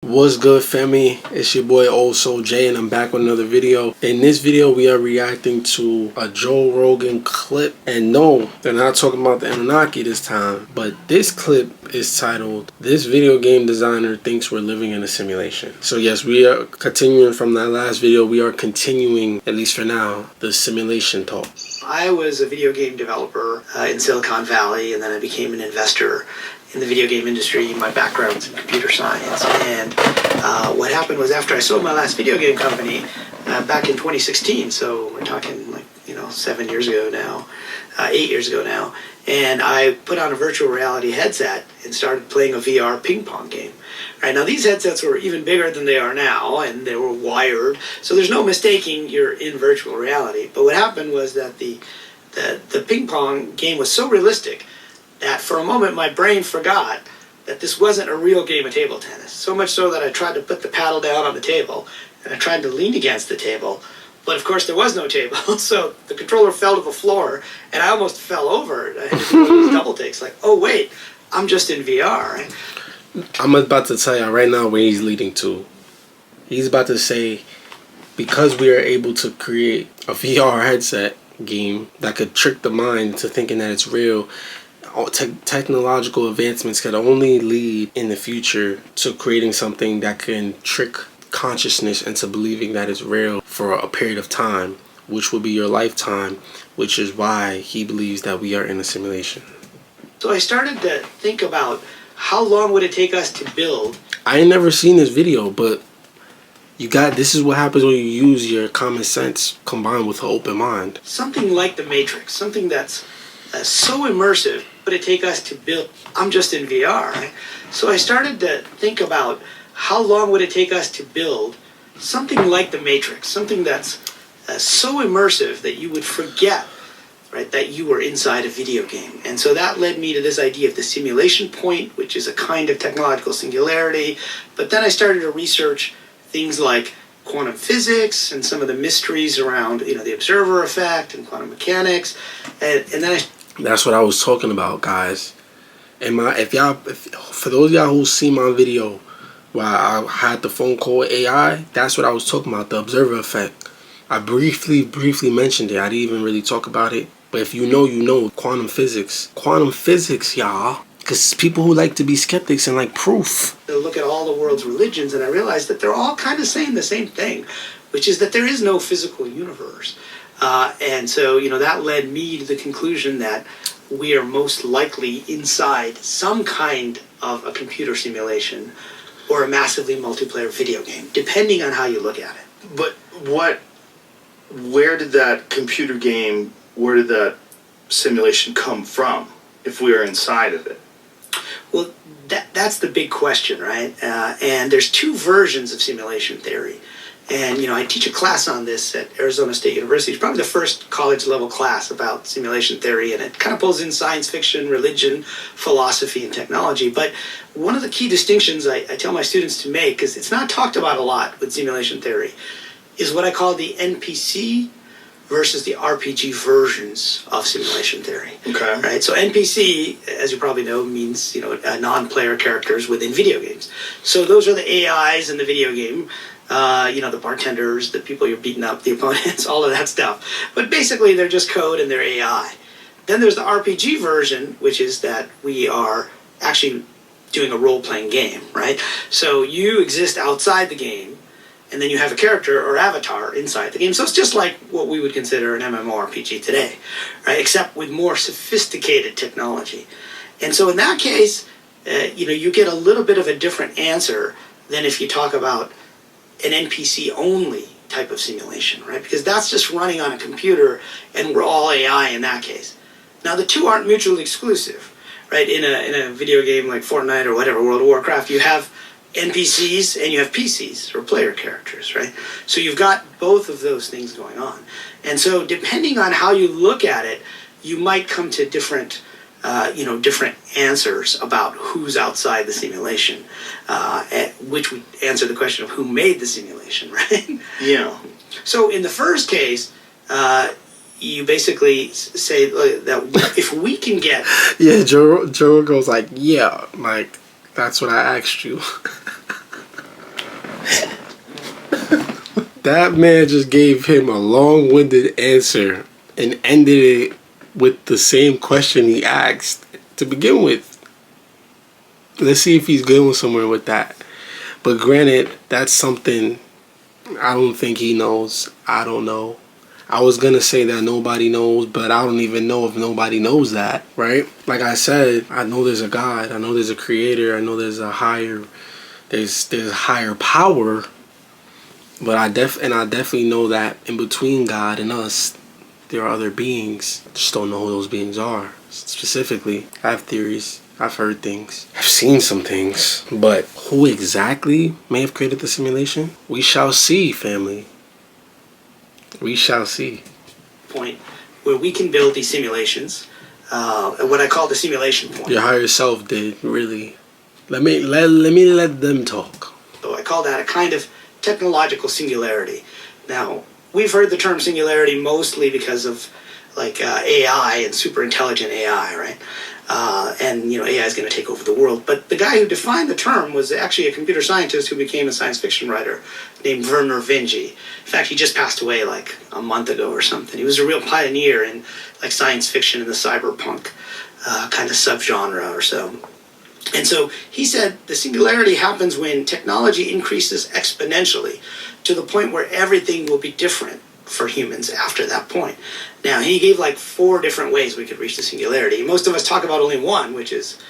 What's good, family? It's your boy Old Soul J, and I'm back with another video. In this video, we are reacting to a Joe Rogan clip. And no, they're not talking about the Anunnaki this time, but this clip is titled, "This video game designer thinks we're living in a simulation." So yes, we are continuing from that last video. We are continuing, at least for now, the simulation talk. I was a video game developer in Silicon Valley, and then I became an investor in the video game industry. My background's in computer science, and what happened was after I sold my last video game company back in 2016, so we're talking 7 years ago now, 8 years ago now, and I put on a virtual reality headset and started playing a VR ping pong game. Right, now these headsets were even bigger than they are now, and they were wired, so there's no mistaking you're in virtual reality. But what happened was that the ping pong game was so realistic that for a moment my brain forgot that this wasn't a real game of table tennis. So much so that I tried to put the paddle down on the table, and I tried to lean against the table, but of course there was no table, so the controller fell to the floor, and I almost fell over. I had to do all these double takes, like, oh wait, I'm just in VR. Right? I'm about to tell you right now where he's leading to. He's about to say, because we are able to create a VR headset game that could trick the mind to thinking that it's real, technological advancements could only lead in the future to creating something that can trick consciousness into believing that it's real for a period of time, which will be your lifetime, which is why he believes that we are in a simulation. So I started to think about how long would it take us to build. I ain't never seen this video, but this is what happens when you use your common sense combined with an open mind. Something like the Matrix, something that's so immersive, would it take us to build? I'm just in VR. Right? So I started to think about how long would it take us to build something like the Matrix, something that's so immersive that you would forget, right, that you were inside a video game. And so that led me to this idea of the simulation point, which is a kind of technological singularity. But then I started to research things like quantum physics and some of the mysteries around, the observer effect and quantum mechanics. And then that's what I was talking about, guys. And for those of y'all who see my video where I had the phone call with AI, that's what I was talking about, the observer effect. I briefly mentioned it. I didn't even really talk about it. But if you know quantum physics. Quantum physics, y'all. Because people who like to be skeptics and like proof. I look at all the world's religions, and I realize that they're all kind of saying the same thing, which is that there is no physical universe. And so, that led me to the conclusion that we are most likely inside some kind of a computer simulation or a massively multiplayer video game, depending on how you look at it. But where did that computer game, where did that simulation come from if we are inside of it? Well, that's the big question, right? And there's two versions of simulation theory. And, I teach a class on this at Arizona State University. It's probably the first college-level class about simulation theory, and it kind of pulls in science fiction, religion, philosophy, and technology. But one of the key distinctions I tell my students to make, because it's not talked about a lot with simulation theory, is what I call the NPC versus the RPG versions of simulation theory. Okay. Right? So NPC, as you probably know, means, non-player characters within video games. So those are the AIs in the video game. The bartenders, the people you're beating up, the opponents, all of that stuff. But basically, they're just code and they're AI. Then there's the RPG version, which is that we are actually doing a role-playing game, right? So you exist outside the game, and then you have a character or avatar inside the game. So it's just like what we would consider an MMORPG today, right? Except with more sophisticated technology. And so in that case, you get a little bit of a different answer than if you talk about an NPC-only type of simulation, right? Because that's just running on a computer, and we're all AI in that case. Now, the two aren't mutually exclusive, right? In a video game like Fortnite or whatever, World of Warcraft, you have NPCs and you have PCs, or player characters, right? So you've got both of those things going on. And so depending on how you look at it, you might come to different different answers about who's outside the simulation, which would answer the question of who made the simulation, right? Yeah. So in the first case, you basically say that if we can get... Yeah, Joe goes like, yeah, like, that's what I asked you. That man just gave him a long-winded answer and ended it with the same question he asked to begin with. Let's see if he's going somewhere with that. But granted, that's something I don't think he knows. I don't know. I was going to say that nobody knows, but I don't even know if nobody knows that, right? Like I said, I know there's a God. I know there's a creator. I know there's a higher, there's higher power. But I definitely know that in between God and us, there are other beings. I just don't know who those beings are. Specifically, I have theories. I've heard things. I've seen some things. But who exactly may have created the simulation? We shall see, family. We shall see. Point where we can build these simulations, what I call the simulation point. Your higher self did, really. Let me let them talk. So I call that a kind of technological singularity. Now, we've heard the term singularity mostly because of like AI and super intelligent AI, right? And AI is going to take over the world. But the guy who defined the term was actually a computer scientist who became a science fiction writer named Vernor Vinge. In fact, he just passed away like a month ago or something. He was a real pioneer in like science fiction and the cyberpunk kind of subgenre or so. And so he said the singularity happens when technology increases exponentially to the point where everything will be different for humans after that point. Now, he gave like 4 different ways we could reach the singularity. Most of us talk about only one, which is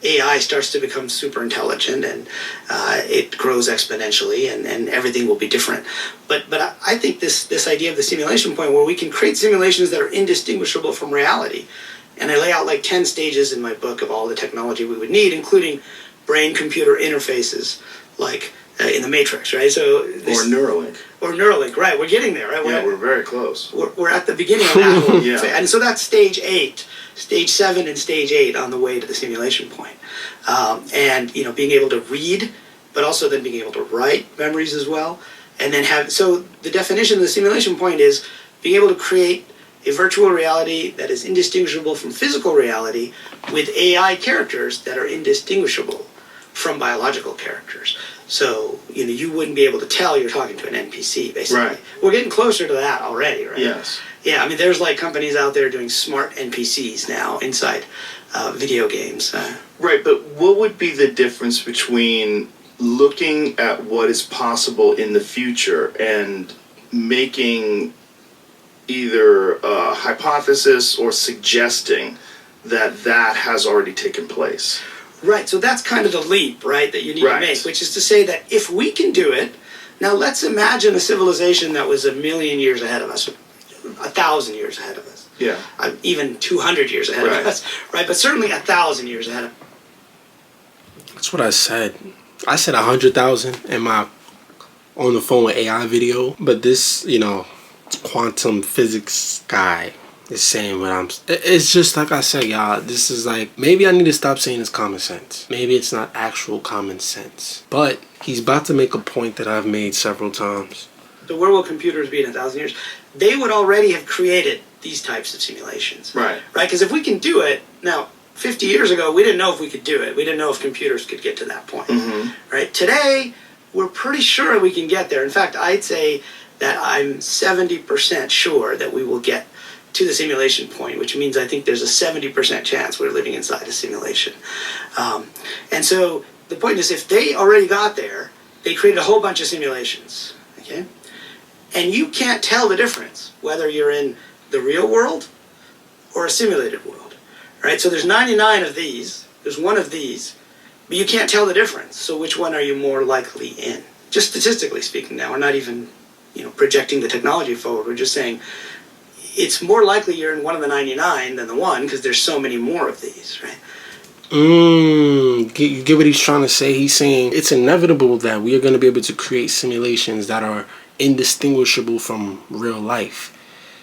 AI starts to become super intelligent and it grows exponentially and everything will be different. But I think this idea of the simulation point where we can create simulations that are indistinguishable from reality. And I lay out like 10 stages in my book of all the technology we would need, including brain-computer interfaces like in the Matrix, right? So Or Neuralink. Or Neuralink, right? We're getting there, right? We're very close. We're at the beginning of that. Yeah. And so that's stage 8, stage 7 and stage 8 on the way to the simulation point. And, being able to read, but also then being able to write memories as well. And then so the definition of the simulation point is being able to create a virtual reality that is indistinguishable from physical reality with AI characters that are indistinguishable from biological characters. So, you wouldn't be able to tell you're talking to an NPC, basically. Right. We're getting closer to that already, right? Yes. Yeah, I mean, there's like companies out there doing smart NPCs now inside video games. Right, but what would be the difference between looking at what is possible in the future and making either a hypothesis or suggesting that has already taken place? Right, so that's kind of the leap, right, that you need to make, which is to say that if we can do it, now let's imagine a civilization that was 1,000,000 years ahead of us, 1,000 years ahead of us. Yeah. Even 200 years ahead of us, right? But certainly 1,000 years ahead of us. That's what I said. I said 100,000 in my on the phone with AI video, but this, quantum physics guy is saying what it's just like I said, y'all, this is like, maybe I need to stop saying it's common sense. Maybe it's not actual common sense. But he's about to make a point that I've made several times. So where will computers be in 1,000 years? They would already have created these types of simulations. Right. Right, because if we can do it, now, 50 years ago, we didn't know if we could do it. We didn't know if computers could get to that point. Mm-hmm. Right? Today, we're pretty sure we can get there. In fact, I'd say that I'm 70% sure that we will get to the simulation point, which means I think there's a 70% chance we're living inside a simulation. And so the point is, if they already got there, they created a whole bunch of simulations, okay? And you can't tell the difference whether you're in the real world or a simulated world, right? So there's 99 of these, there's one of these, but you can't tell the difference. So which one are you more likely in? Just statistically speaking now, we're not even projecting the technology forward. We're just saying it's more likely you're in one of the 99 than the one because there's so many more of these, right? You get what he's trying to say? He's saying it's inevitable that we are going to be able to create simulations that are indistinguishable from real life.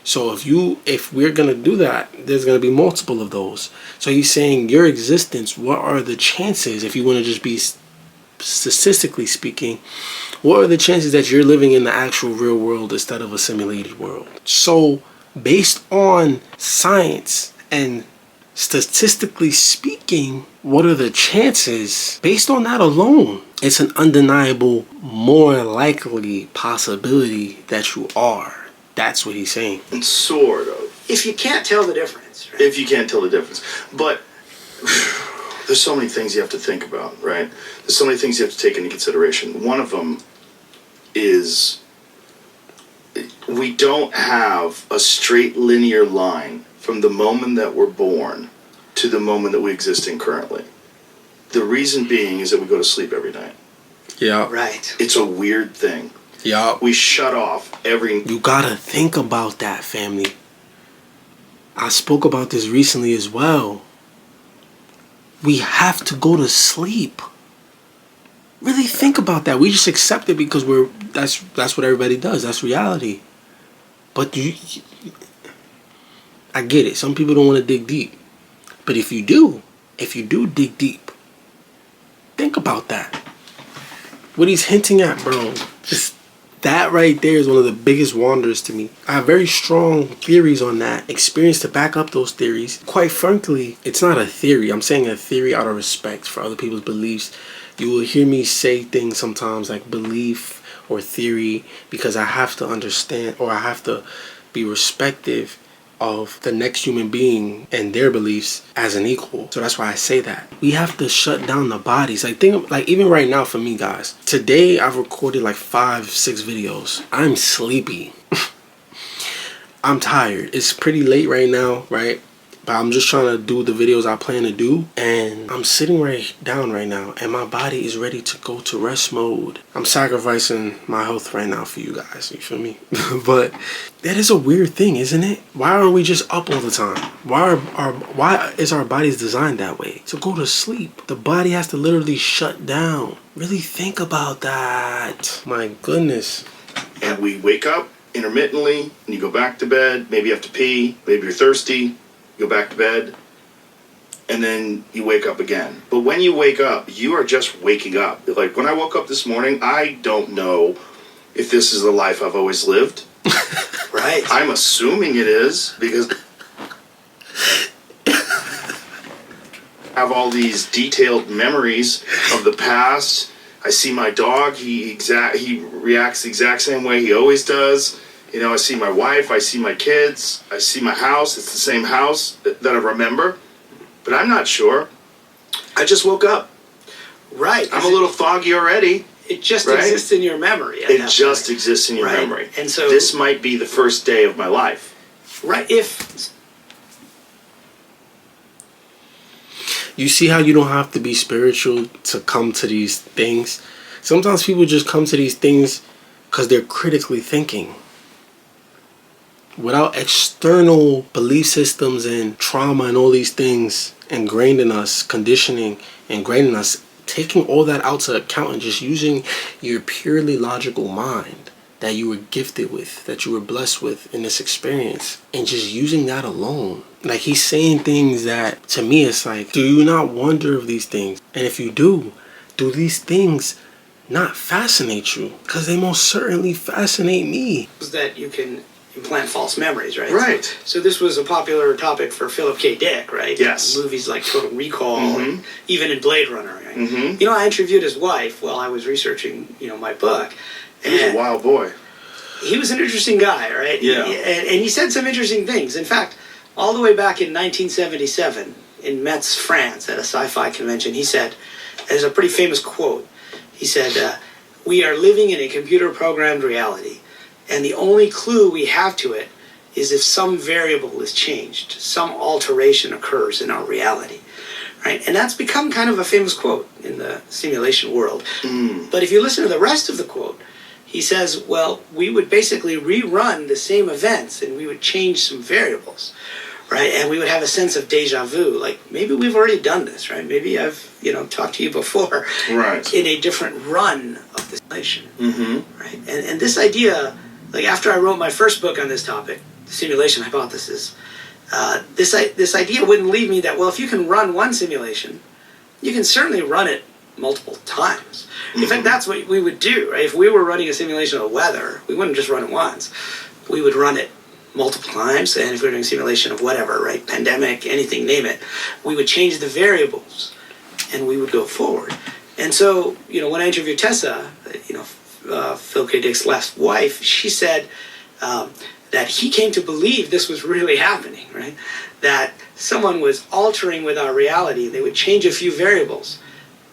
So if we're going to do that, there's going to be multiple of those. So he's saying your existence, what are the chances, if you want to just be statistically speaking, what are the chances that you're living in the actual real world instead of a simulated world? So based on science and statistically speaking, what are the chances? Based on that alone, it's an undeniable, more likely possibility that you are. That's what he's saying. And sort of. If you can't tell the difference. Right? If you can't tell the difference. But there's so many things you have to think about, right? There's so many things you have to take into consideration. One of them is we don't have a straight linear line from the moment that we're born to the moment that we exist in currently. The reason being is that we go to sleep every night. Yeah. Right. It's a weird thing. Yeah. We shut off every... You gotta think about that, family. I spoke about this recently as well. We have to go to sleep. Really think about that. We just accept it because that's what everybody does. That's reality. But I get it. Some people don't want to dig deep. But if you do dig deep, think about that. What he's hinting at, bro, just that right there is one of the biggest wonders to me. I have very strong theories on that, experience to back up those theories. Quite frankly, it's not a theory. I'm saying a theory out of respect for other people's beliefs. You will hear me say things sometimes like belief or theory because I have to understand, or I have to be respective of the next human being and their beliefs as an equal. So that's why I say that. We have to shut down the bodies. Like even right now for me, guys. Today I've recorded like 5-6 videos. I'm sleepy. I'm tired. It's pretty late right now, right? But I'm just trying to do the videos I plan to do. And I'm sitting right down right now. And my body is ready to go to rest mode. I'm sacrificing my health right now for you guys. You feel me? But that is a weird thing, isn't it? Why aren't we just up all the time? Why is our bodies designed that way? So go to sleep. The body has to literally shut down. Really think about that. My goodness. And we wake up intermittently, and you go back to bed. Maybe you have to pee. Maybe you're thirsty. You go back to bed, and then you wake up again. But when you wake up, you are just waking up. Like when I woke up this morning, I don't know if this is the life I've always lived. Right. I'm assuming it is because I have all these detailed memories of the past. I see my dog. He reacts the exact same way he always does. You know, I see my wife, I see my kids, I see my house. It's the same house that I remember. But I'm not sure. I just woke up. Right. I'm a little foggy already. It just exists in your memory. It just exists in your memory. And so this might be the first day of my life. Right. You see how you don't have to be spiritual to come to these things? Sometimes people just come to these things because they're critically thinking. Without external belief systems and trauma and all these things ingrained in us, conditioning ingrained in us, taking all that out to account and just using your purely logical mind that you were gifted with, that you were blessed with in this experience, and just using that alone. Like he's saying things that to me it's like, do you not wonder of these things? And if you do these things not fascinate you? Because they most certainly fascinate me. That you can implant false memories, right? Right. So this was a popular topic for Philip K. Dick, right? Yes. Movies like Total Recall, and even in Blade Runner, right? Mm-hmm. You know, I interviewed his wife while I was researching, my book. He was a wild boy. He was an interesting guy, right? Yeah. And he said some interesting things. In fact, all the way back in 1977 in Metz, France, at a sci-fi convention, he said, there's a pretty famous quote. He said, "We are living in a computer-programmed reality. And the only clue we have to it is if some variable is changed, some alteration occurs in our reality." Right? And that's become kind of a famous quote in the simulation world. But if you listen to the rest of the quote, he says, well, we would basically rerun the same events and we would change some variables, right? And we would have a sense of deja vu, like maybe we've already done this, right? Maybe I've, talked to you before, right, in a different run of the simulation, right? And this idea, like after I wrote my first book on this topic, the simulation hypothesis, this idea wouldn't leave me that, well, if you can run one simulation, you can certainly run it multiple times. In fact, that's what we would do, right? If we were running a simulation of weather, we wouldn't just run it once. We would run it multiple times, and if we were doing a simulation of whatever, right? Pandemic, anything, name it, we would change the variables and we would go forward. And so, when I interviewed Tessa, Philip K. Dick's last wife, she said that he came to believe this was really happening, right? That someone was altering with our reality. They would change a few variables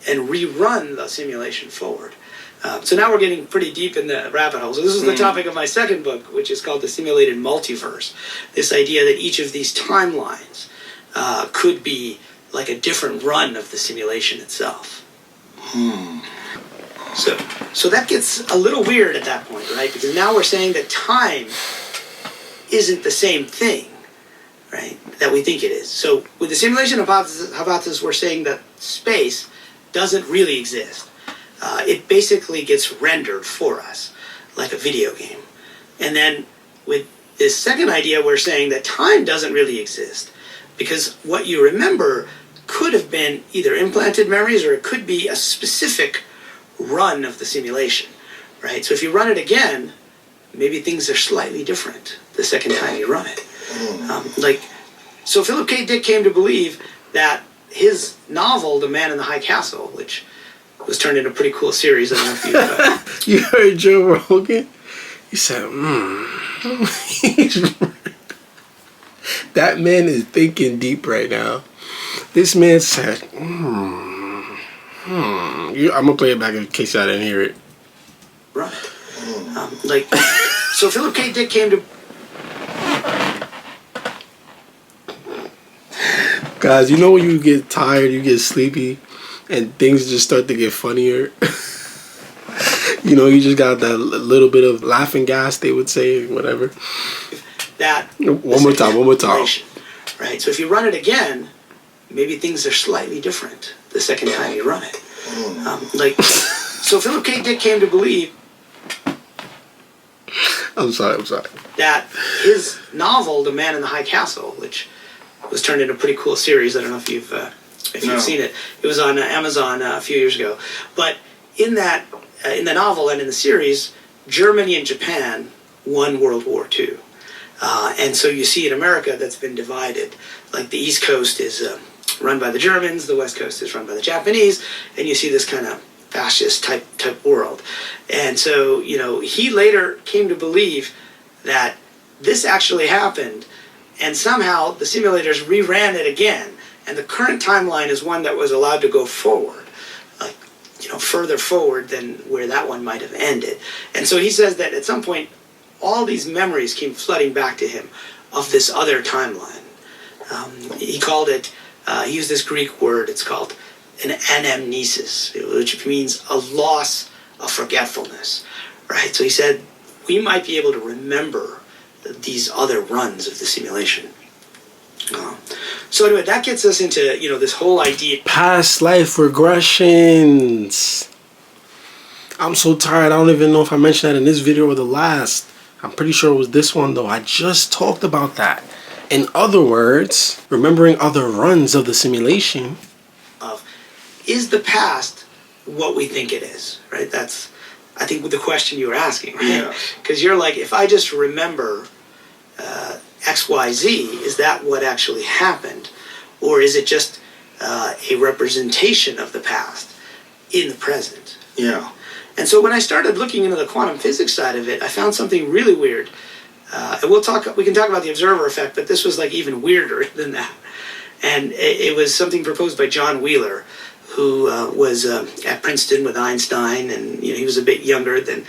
and rerun the simulation forward. So now we're getting pretty deep in the rabbit hole. So this is the topic of my second book, which is called The Simulated Multiverse. This idea that each of these timelines could be like a different run of the simulation itself. So that gets a little weird at that point, right? Because now we're saying that time isn't the same thing, right, that we think it is. So with the simulation hypothesis, we're saying that space doesn't really exist. It basically gets rendered for us, like a video game. And then with this second idea, we're saying that time doesn't really exist, because what you remember could have been either implanted memories or it could be a specific run of the simulation, right? So if you run it again, maybe things are slightly different the second time you run it. So Philip K. Dick came to believe that his novel, The Man in the High Castle, which was turned into a pretty cool series. I don't know if you heard Joe Rogan? He said, that man is thinking deep right now. This man said, I'm going to play it back in case y'all didn't hear it. Right. So Philip K. Dick came to... Guys, you know when you get tired, you get sleepy, and things just start to get funnier? You just got that little bit of laughing gas, they would say, whatever. One more time. Right, so if you run it again, maybe things are slightly different the second time you run it. So Philip K. Dick came to believe... I'm sorry. That his novel, The Man in the High Castle, which was turned into a pretty cool series. I don't know if you've seen it. It was on Amazon a few years ago. But in the novel and in the series, Germany and Japan won World War II. And so you see in America that's been divided. Like the East Coast is run by the Germans, the West Coast is run by the Japanese, and you see this kind of fascist type world. And so, he later came to believe that this actually happened, and somehow the simulators reran it again, and the current timeline is one that was allowed to go forward, further forward than where that one might have ended. And so he says that at some point, all these memories came flooding back to him of this other timeline. He called it, he used this Greek word, it's called an anamnesis, which means a loss of forgetfulness, right? So he said, we might be able to remember these other runs of the simulation. So anyway, that gets us into, this whole idea. Past life regressions. I'm so tired, I don't even know if I mentioned that in this video or the last. I'm pretty sure it was this one though. I just talked about that. In other words, remembering other runs of the simulation. Is the past what we think it is, right? That's, I think, the question you were asking, right? Because you're like, if I just remember X, Y, Z, is that what actually happened? Or is it just a representation of the past in the present? Yeah. And so when I started looking into the quantum physics side of it, I found something really weird. And we can talk about the observer effect, but this was like even weirder than that. And it was something proposed by John Wheeler, who was at Princeton with Einstein, and he was a bit younger than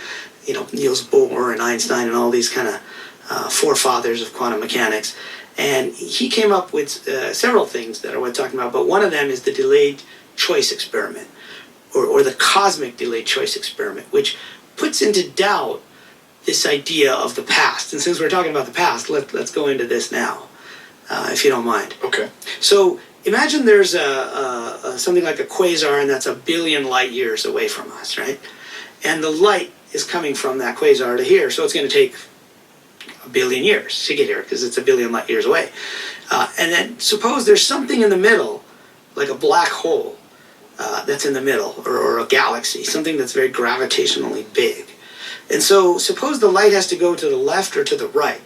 Niels Bohr and Einstein and all these kind of forefathers of quantum mechanics. And he came up with several things that are worth talking about, but one of them is the delayed choice experiment, or the cosmic delayed choice experiment, which puts into doubt this idea of the past. And since we're talking about the past, let's go into this now, if you don't mind. Okay. So imagine there's something like a quasar, and that's 1 billion light years away from us, right? And the light is coming from that quasar to here, so it's going to take 1 billion years to get here, because it's 1 billion light years away. And then suppose there's something in the middle, like a black hole that's in the middle, or a galaxy, something that's very gravitationally big. And so suppose the light has to go to the left or to the right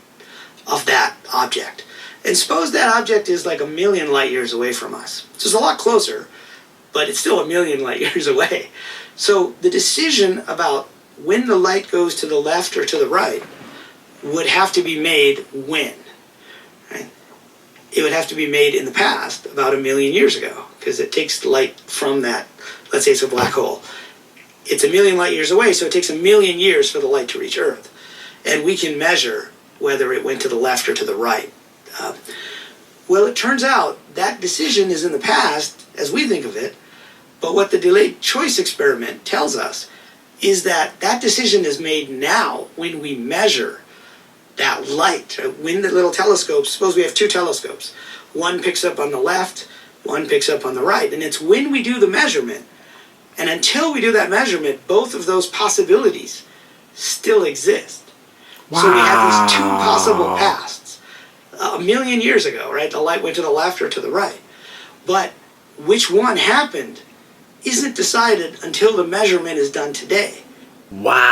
of that object. And suppose that object is like 1 million light years away from us. So it's a lot closer, but it's still a million light years away. So the decision about when the light goes to the left or to the right would have to be made when, right? It would have to be made in the past, about a million years ago, because it takes light from that, let's say it's a black hole. It's a million light years away, so it takes a million years for the light to reach Earth. And we can measure whether it went to the left or to the right. Well, it turns out that decision is in the past, as we think of it, but what the delayed choice experiment tells us is that that decision is made now when we measure that light. When the little telescopes, suppose we have two telescopes, one picks up on the left, one picks up on the right, and it's when we do the measurement, and until we do that measurement, both of those possibilities still exist. Wow. So we have these two possible pasts. A million years ago, right? The light went to the left or to the right. But which one happened isn't decided until the measurement is done today. Wow.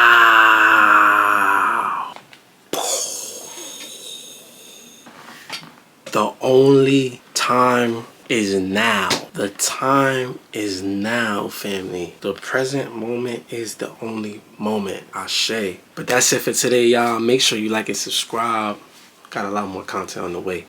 The only time is now. The time is now, family. The present moment is the only moment. Ashe. But that's it for today, y'all. Make sure you like and subscribe. Got a lot more content on the way.